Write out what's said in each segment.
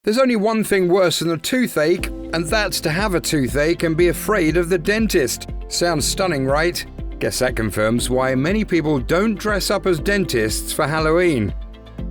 There's only one thing worse than a toothache, and that's to have a toothache and be afraid of the dentist. Sounds stunning, right? Guess that confirms why many people don't dress up as dentists for Halloween.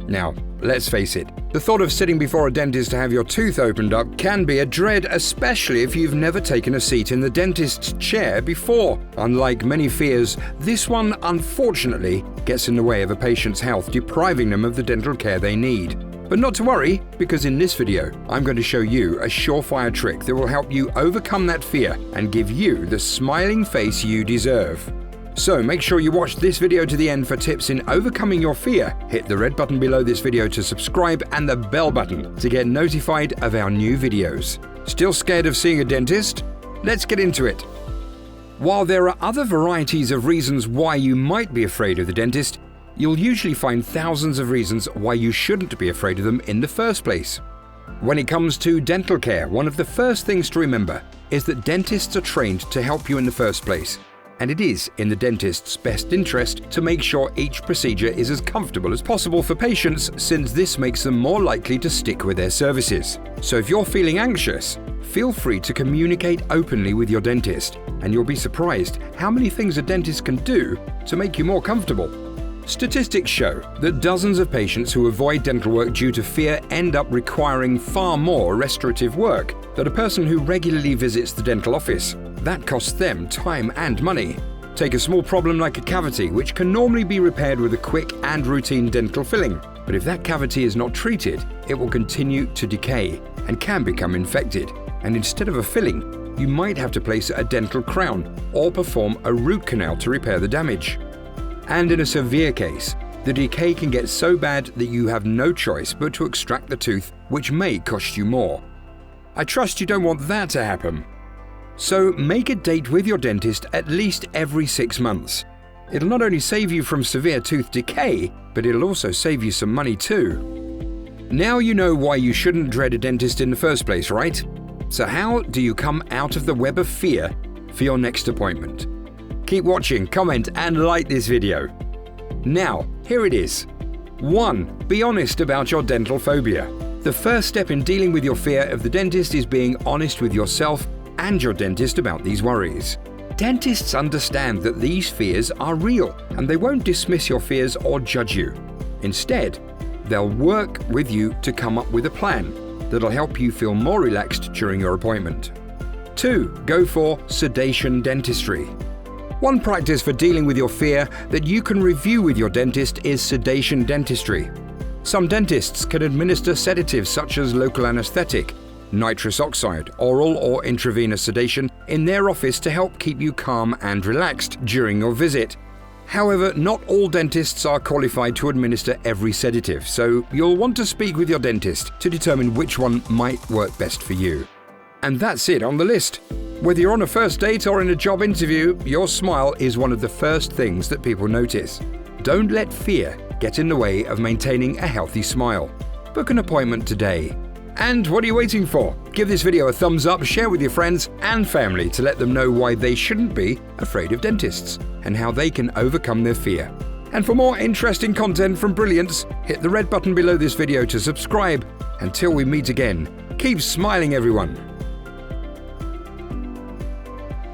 Now, let's face it, the thought of sitting before a dentist to have your tooth opened up can be a dread, especially if you've never taken a seat in the dentist's chair before. Unlike many fears, this one unfortunately gets in the way of a patient's health, depriving them of the dental care they need. But not to worry, because in this video, I'm going to show you a surefire trick that will help you overcome that fear and give you the smiling face you deserve. So make sure you watch this video to the end for tips in overcoming your fear. Hit the red button below this video to subscribe and the bell button to get notified of our new videos. Still scared of seeing a dentist? Let's get into it. While there are other varieties of reasons why you might be afraid of the dentist, you'll usually find thousands of reasons why you shouldn't be afraid of them in the first place. When it comes to dental care, one of the first things to remember is that dentists are trained to help you in the first place. And it is in the dentist's best interest to make sure each procedure is as comfortable as possible for patients, since this makes them more likely to stick with their services. So if you're feeling anxious, feel free to communicate openly with your dentist, and you'll be surprised how many things a dentist can do to make you more comfortable. Statistics show that dozens of patients who avoid dental work due to fear end up requiring far more restorative work than a person who regularly visits the dental office. That costs them time and money. Take a small problem like a cavity, which can normally be repaired with a quick and routine dental filling. But if that cavity is not treated, it will continue to decay and can become infected. And instead of a filling, you might have to place a dental crown or perform a root canal to repair the damage. And in a severe case, the decay can get so bad that you have no choice but to extract the tooth, which may cost you more. I trust you don't want that to happen. So make a date with your dentist at least every 6 months. It'll not only save you from severe tooth decay, but it'll also save you some money too. Now you know why you shouldn't dread a dentist in the first place, right? So how do you come out of the web of fear for your next appointment? Keep watching, comment, and like this video. Now, here it is. 1. Be honest about your dental phobia. The first step in dealing with your fear of the dentist is being honest with yourself and your dentist about these worries. Dentists understand that these fears are real, and they won't dismiss your fears or judge you. Instead, they'll work with you to come up with a plan that'll help you feel more relaxed during your appointment. 2. Go for sedation dentistry. One practice for dealing with your fear that you can review with your dentist is sedation dentistry. Some dentists can administer sedatives such as local anesthetic, nitrous oxide, oral or intravenous sedation in their office to help keep you calm and relaxed during your visit. However, not all dentists are qualified to administer every sedative, so you'll want to speak with your dentist to determine which one might work best for you. And that's it on the list. Whether you're on a first date or in a job interview, your smile is one of the first things that people notice. Don't let fear get in the way of maintaining a healthy smile. Book an appointment today. And what are you waiting for? Give this video a thumbs up, share with your friends and family to let them know why they shouldn't be afraid of dentists and how they can overcome their fear. And for more interesting content from Brilliance, hit the red button below this video to subscribe. Until we meet again, keep smiling everyone.